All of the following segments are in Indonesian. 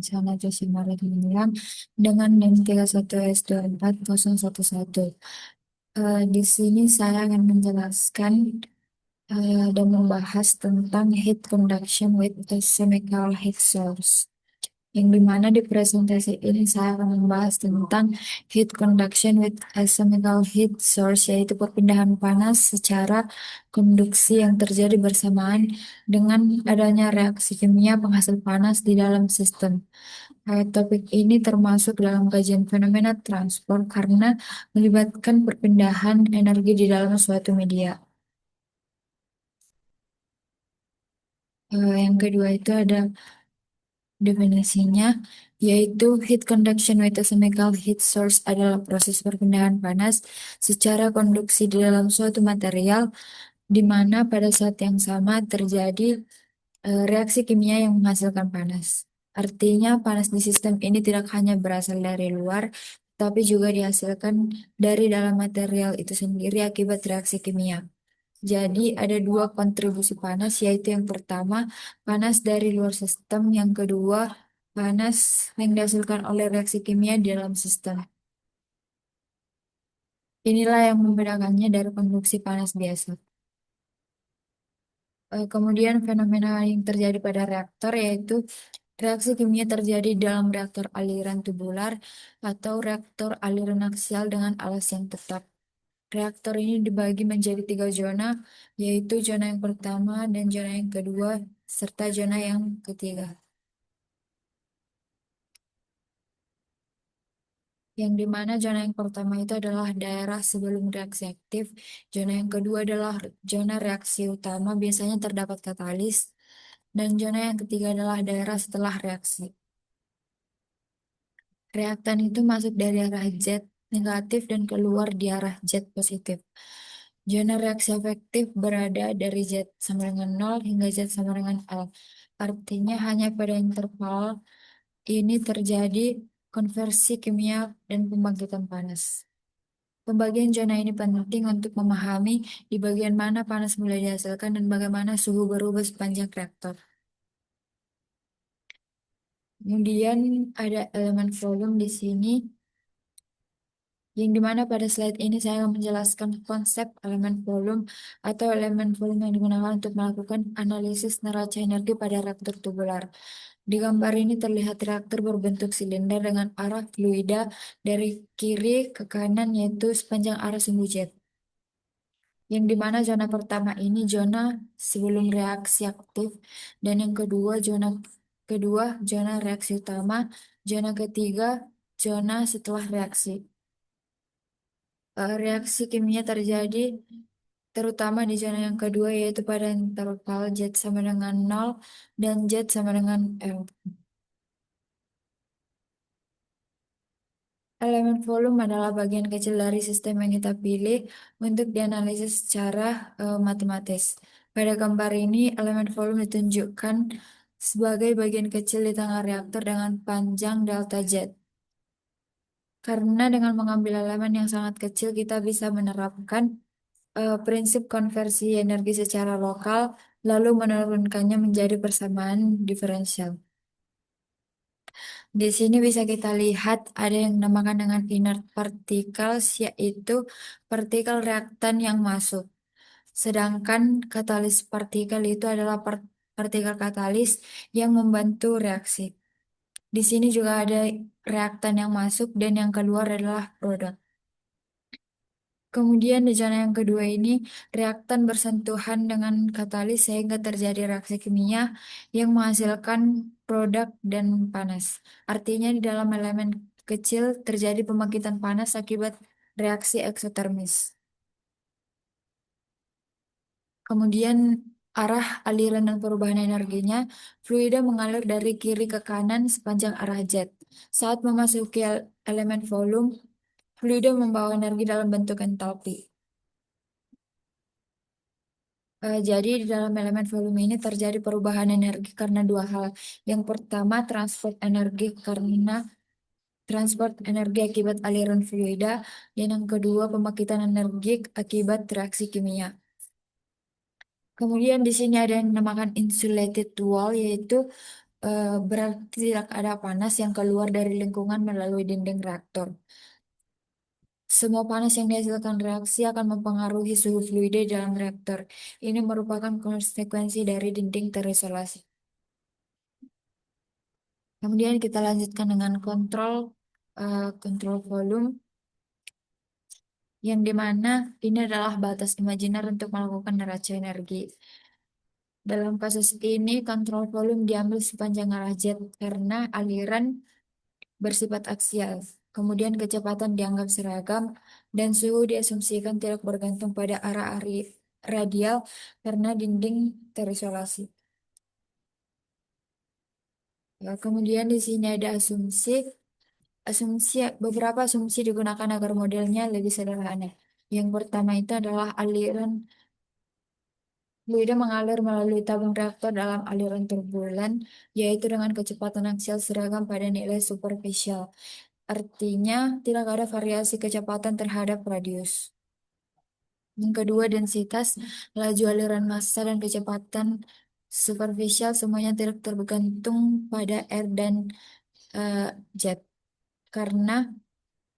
Sana Josimara Gumilang dengan NIM 31S24011. Di sini saya akan menjelaskan dan membahas tentang heat conduction with a chemical heat source. Yang dimana di presentasi ini saya akan membahas tentang heat conduction with a chemical heat source, yaitu perpindahan panas secara konduksi yang terjadi bersamaan dengan adanya reaksi kimia penghasil panas di dalam sistem. Topik ini termasuk dalam kajian fenomena transport karena melibatkan perpindahan energi di dalam suatu media. Yang kedua itu ada definisinya, yaitu heat conduction with a chemical heat source adalah proses perpindahan panas secara konduksi di dalam suatu material, di mana pada saat yang sama terjadi reaksi kimia yang menghasilkan panas. Artinya, panas di sistem ini tidak hanya berasal dari luar, tapi juga dihasilkan dari dalam material itu sendiri akibat reaksi kimia. Jadi ada dua kontribusi panas, yaitu yang pertama panas dari luar sistem, yang kedua panas yang dihasilkan oleh reaksi kimia di dalam sistem. Inilah yang membedakannya dari konduksi panas biasa. Kemudian fenomena yang terjadi pada reaktor yaitu reaksi kimia terjadi dalam reaktor aliran tubular atau reaktor aliran aksial dengan alas yang tetap. Reaktor ini dibagi menjadi tiga zona, yaitu zona yang pertama dan zona yang kedua, serta zona yang ketiga. Yang dimana zona yang pertama itu adalah daerah sebelum reaksi aktif, zona yang kedua adalah zona reaksi utama, biasanya terdapat katalis, dan zona yang ketiga adalah daerah setelah reaksi. Reaktan itu masuk dari arah Z negatif dan keluar di arah Z positif. Zona reaksi efektif berada dari Z sama dengan 0 hingga Z sama dengan L. Artinya hanya pada interval ini terjadi konversi kimia dan pembangkitan panas. Pembagian zona ini penting untuk memahami di bagian mana panas mulai dihasilkan dan bagaimana suhu berubah sepanjang reaktor. Kemudian ada elemen volume di sini, yang dimana pada slide ini saya akan menjelaskan konsep elemen volume atau elemen volume yang digunakan untuk melakukan analisis neraca energi pada reaktor tubular. Di gambar ini terlihat reaktor berbentuk silinder dengan arah fluida dari kiri ke kanan, yaitu sepanjang arah sumbu jet. Yang dimana zona pertama ini zona sebelum reaksi aktif, dan yang kedua zona reaksi utama, zona ketiga zona setelah reaksi. Reaksi kimia terjadi terutama di zona yang kedua, yaitu pada interval Z sama dengan 0 dan Z sama dengan L. Elemen volume adalah bagian kecil dari sistem yang kita pilih untuk dianalisis secara matematis. Pada gambar ini, elemen volume ditunjukkan sebagai bagian kecil di tengah reaktor dengan panjang delta Z. Karena dengan mengambil elemen yang sangat kecil, kita bisa menerapkan prinsip konversi energi secara lokal, lalu menurunkannya menjadi persamaan diferensial. Di sini bisa kita lihat ada yang dinamakan dengan inert particles, yaitu partikel reaktan yang masuk. Sedangkan katalis partikel itu adalah partikel katalis yang membantu reaksi. Di sini juga ada reaktan yang masuk dan yang keluar adalah produk. Kemudian di zona yang kedua ini, reaktan bersentuhan dengan katalis sehingga terjadi reaksi kimia yang menghasilkan produk dan panas. Artinya di dalam elemen kecil terjadi pembangkitan panas akibat reaksi eksotermis. Kemudian arah aliran dan perubahan energinya, fluida mengalir dari kiri ke kanan sepanjang arah Z. Saat memasuki elemen volume, fluida membawa energi dalam bentuk entalpi. Jadi di dalam elemen volume ini terjadi perubahan energi karena dua hal. Yang pertama, transport energi akibat aliran fluida, dan yang kedua pembangkitan energi akibat reaksi kimia. Kemudian di sini ada yang dinamakan insulated wall, yaitu berarti tidak ada panas yang keluar dari lingkungan melalui dinding reaktor. Semua panas yang dihasilkan reaksi akan mempengaruhi suhu fluida dalam reaktor. Ini merupakan konsekuensi dari dinding terisolasi. Kemudian kita lanjutkan dengan kontrol volume, yang dimana ini adalah batas imajiner untuk melakukan neraca energi. Dalam kasus ini, kontrol volume diambil sepanjang arah jet karena aliran bersifat aksial. Kemudian kecepatan dianggap seragam dan suhu diasumsikan tidak bergantung pada radial karena dinding terisolasi. Ya, kemudian di sini ada asumsi beberapa asumsi digunakan agar modelnya lebih sederhana. Yang pertama itu adalah aliran fluida mengalir melalui tabung reaktor dalam aliran turbulen, yaitu dengan kecepatan aksial seragam pada nilai superficial. Artinya, tidak ada variasi kecepatan terhadap radius. Yang kedua, densitas, laju aliran massa, dan kecepatan superficial semuanya tidak tergantung pada air dan eh, jet, karena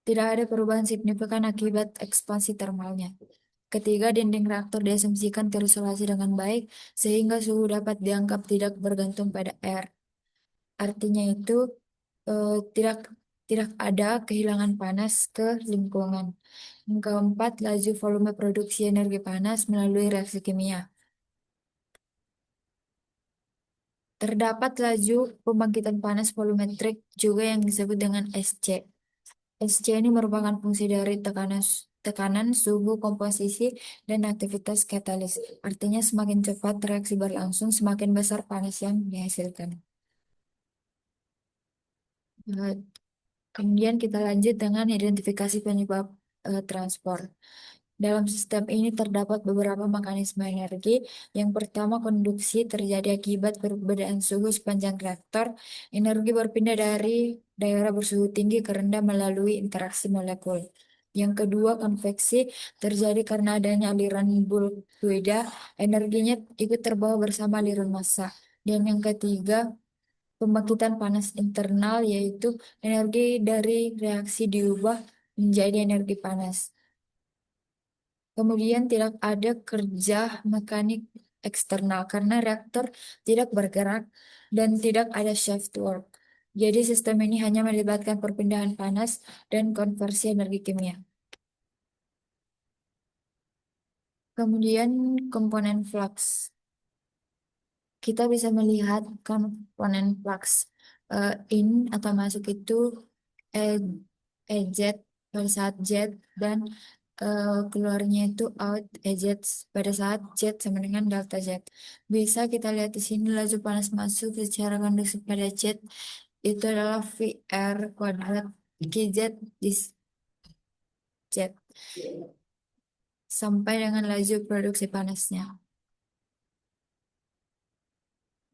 tidak ada perubahan signifikan akibat ekspansi termalnya. Ketiga, dinding reaktor diasumsikan terisolasi dengan baik, sehingga suhu dapat dianggap tidak bergantung pada air. Artinya itu tidak tidak ada kehilangan panas ke lingkungan. Yang keempat, laju volume produksi energi panas melalui reaksi kimia. Terdapat laju pembangkitan panas volumetrik juga yang disebut dengan SC. SC ini merupakan fungsi dari tekanan, suhu, komposisi, dan aktivitas katalis. Artinya semakin cepat reaksi berlangsung, semakin besar panas yang dihasilkan. Nah, kemudian kita lanjut dengan identifikasi penyebab transport. Dalam sistem ini terdapat beberapa mekanisme energi. Yang pertama, konduksi terjadi akibat perbedaan suhu sepanjang reaktor. Energi berpindah dari daerah bersuhu tinggi ke rendah melalui interaksi molekul. Yang kedua, konveksi terjadi karena adanya aliran bulk fluida. Energinya ikut terbawa bersama aliran massa. Dan yang ketiga, pembangkitan panas internal, yaitu energi dari reaksi diubah menjadi energi panas. Kemudian tidak ada kerja mekanik eksternal karena reaktor tidak bergerak dan tidak ada shaft work. Jadi sistem ini hanya melibatkan perpindahan panas dan konversi energi kimia. Kemudian komponen flux. Kita bisa melihat komponen flux in atau masuk itu E, eject pada saat jet, dan keluarnya itu out eject pada saat jet sama dengan delta jet. Bisa kita lihat di sini laju panas masuk secara kondusif pada jet itu adalah VR kuadrat QZ di jet sampai dengan laju produksi panasnya.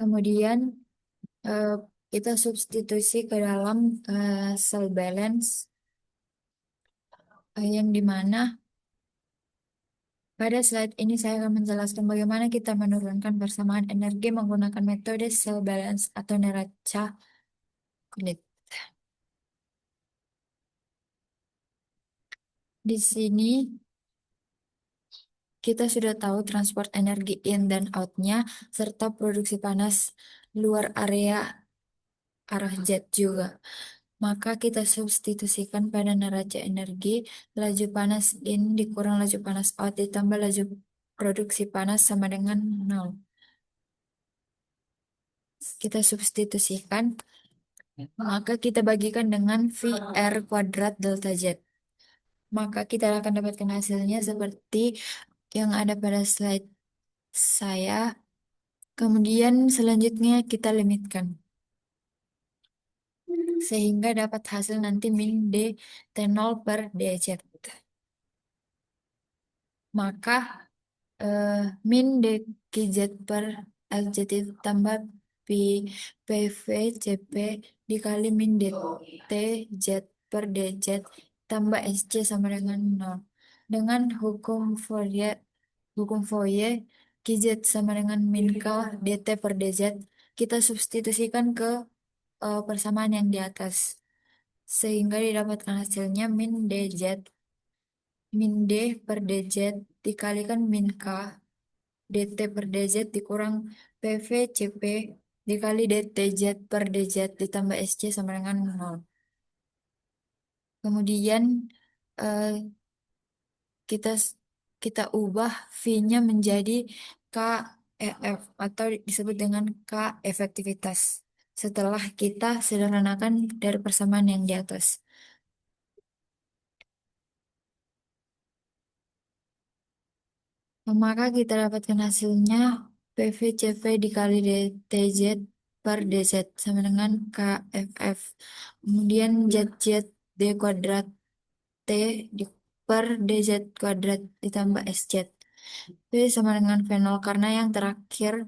Kemudian eh, kita substitusi ke dalam cell balance, yang dimana pada slide ini saya akan menjelaskan bagaimana kita menurunkan persamaan energi menggunakan metode cell balance atau neraca kulit. Di sini kita sudah tahu transport energi in dan out-nya serta produksi panas luar area arah jet juga. Maka kita substitusikan pada neraca energi, laju panas in dikurang laju panas out ditambah laju produksi panas sama dengan 0. Kita substitusikan, maka kita bagikan dengan VR kuadrat delta Z. Maka kita akan dapatkan hasilnya seperti yang ada pada slide saya. Kemudian selanjutnya kita limitkan. Sehingga dapat hasil nanti min D T0 per DZ. Maka eh, min DKZ per LZ itu tambah P, PV CP dikali min DT Z per DZ tambah SC sama dengan 0. Dengan hukum Fourier, KZ sama dengan min K DT per DZ kita substitusikan ke persamaan yang di atas. Sehingga didapatkan hasilnya min dz. Min d per dz dikalikan min k dt per dz dikurang pv cp dikali dtz per dz ditambah sc sama dengan 0. Kemudian eh, kita kita ubah V-nya menjadi KEF atau disebut dengan K efektivitas. Setelah kita sederhanakan dari persamaan yang di atas. Maka kita dapatkan hasilnya PVCP dikali DTZ per DZ sama dengan KFF. Kemudian ZZ D kuadrat T di, per DZ kuadrat ditambah SZ. Itu sama dengan V0 karena yang terakhir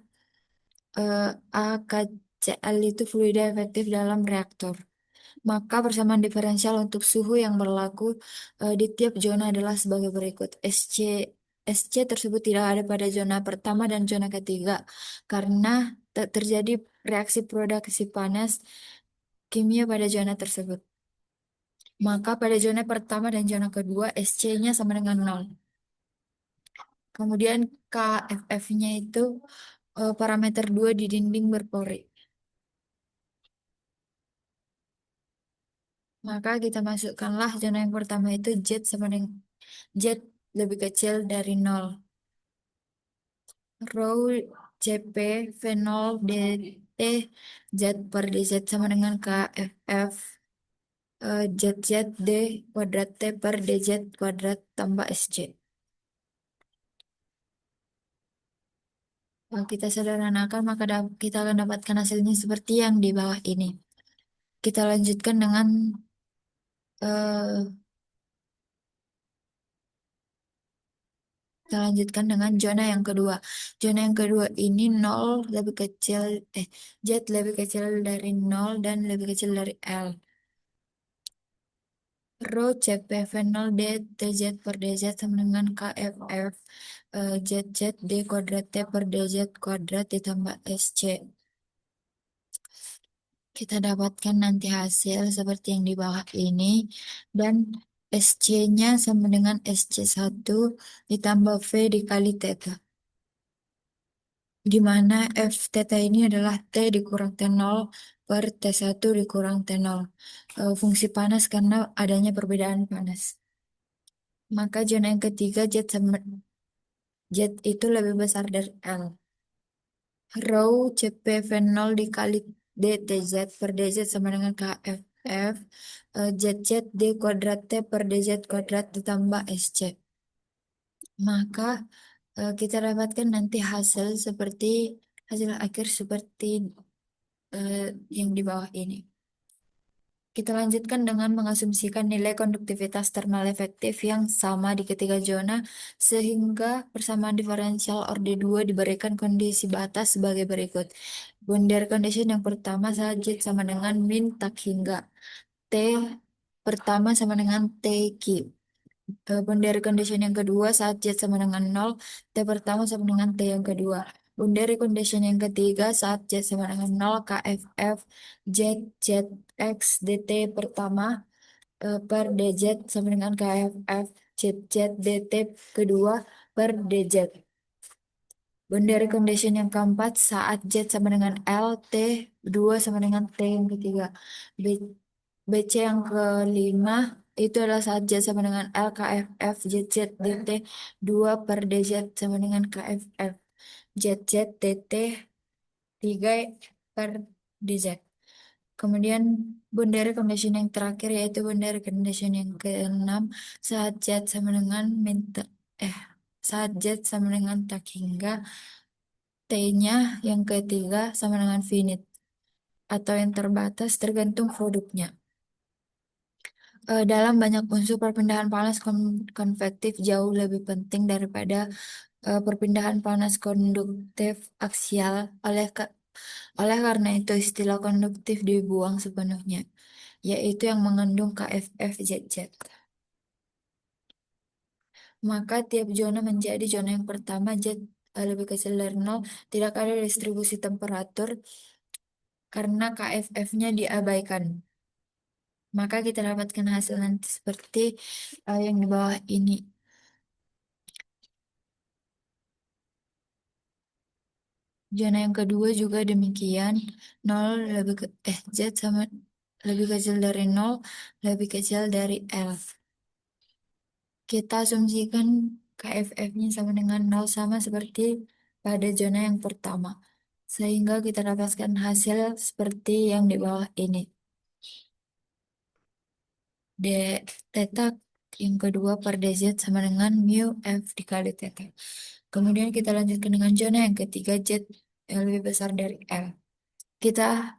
eh, AKCl itu fluida efektif dalam reaktor. Maka persamaan diferensial untuk suhu yang berlaku di tiap zona adalah sebagai berikut. SC tersebut tidak ada pada zona pertama dan zona ketiga karena terjadi reaksi produksi panas kimia pada zona tersebut. Maka pada zona pertama dan zona kedua SC-nya sama dengan nol. Kemudian KFF-nya itu parameter 2 di dinding berpori. Maka kita masukkanlah zona yang pertama itu Z sama dengan Z lebih kecil dari nol. Rho CP V0 DT Z per DZ sama dengan KFF ZZ D kuadrat T per DZ kuadrat tambah SC. Kalau kita sederhanakan maka kita akan dapatkan hasilnya seperti yang di bawah ini. Kita lanjutkan dengan eh, kita lanjutkan dengan zona yang kedua. Zona yang kedua ini nol lebih kecil, Z lebih kecil dari nol dan lebih kecil dari L. Rho CP V0 D TZ per DZ sama dengan KFF ZZ D kuadrat T per DZ kuadrat ditambah SC. Kita dapatkan nanti hasil seperti yang di bawah ini. Dan SC-nya sama dengan SC1 ditambah V dikali theta. Di mana F theta ini adalah T dikurang T0 per T1 dikurang T0. Fungsi panas karena adanya perbedaan panas. Maka zona yang ketiga Z itu lebih besar dari L. Rho CP V0 dikali DTZ per DZ sama dengan KFF ZZ D kuadrat T per DZ kuadrat ditambah SC. Maka kita dapatkan nanti hasil akhir seperti yang di bawah ini. Kita lanjutkan dengan mengasumsikan nilai konduktivitas termal efektif yang sama di ketiga zona sehingga persamaan diferensial orde 2 diberikan kondisi batas sebagai berikut. Boundary condition yang pertama saat Z sama dengan min tak hingga. T pertama sama dengan T cube. Boundary condition yang kedua saat Z sama dengan nol, T pertama sama dengan T yang kedua. Boundary condition yang ketiga saat Z sama dengan nol, KFF Z Z X DT pertama per DZ sama dengan KFF Z Z DT kedua per DZ. Boundary condition yang keempat saat Z sama dengan L, T 2 sama dengan T yang ketiga. B- BC yang kelima itu adalah saat Z sama dengan L, KFF, ZZ, DT 2 per DZ sama dengan KFF, ZZ, DT 3 per DZ. Kemudian boundary condition yang terakhir yaitu boundary condition yang keenam saat Z sama dengan eh saat Z sama dengan tak hingga T-nya yang ketiga sama dengan finite atau yang terbatas tergantung produknya. Dalam banyak unsur perpindahan panas konvektif jauh lebih penting daripada perpindahan panas konduktif aksial. Oleh karena itu istilah konduktif dibuang sepenuhnya, yaitu yang mengandung KFFZZ. Maka tiap zona menjadi zona yang pertama Z lebih kecil dari nol, tidak ada distribusi temperatur karena KFF-nya diabaikan. Maka kita dapatkan hasil nanti seperti yang di bawah ini. Zona yang kedua juga demikian, nol lebih ke, Z sama lebih kecil dari nol, lebih kecil dari L. Kita asumsikan KFF-nya sama dengan nol sama seperti pada zona yang pertama. Sehingga kita dapatkan hasil seperti yang di bawah ini. D theta yang kedua per dz sama dengan mu F dikali theta. Kemudian kita lanjutkan dengan zona yang ketiga Z yang lebih besar dari L. Kita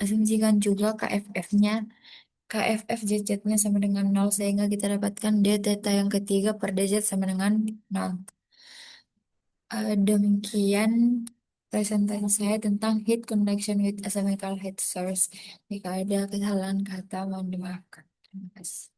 asumsikan juga KFF-nya. KFF ZZ-nya sama dengan nol sehingga kita dapatkan D theta yang ketiga per dz sama dengan nol. Demikian presentasi saya tentang heat conduction with asymmetrical heat source. Jika ada kesalahan kata, mohon dimaafkan. Terima kasih.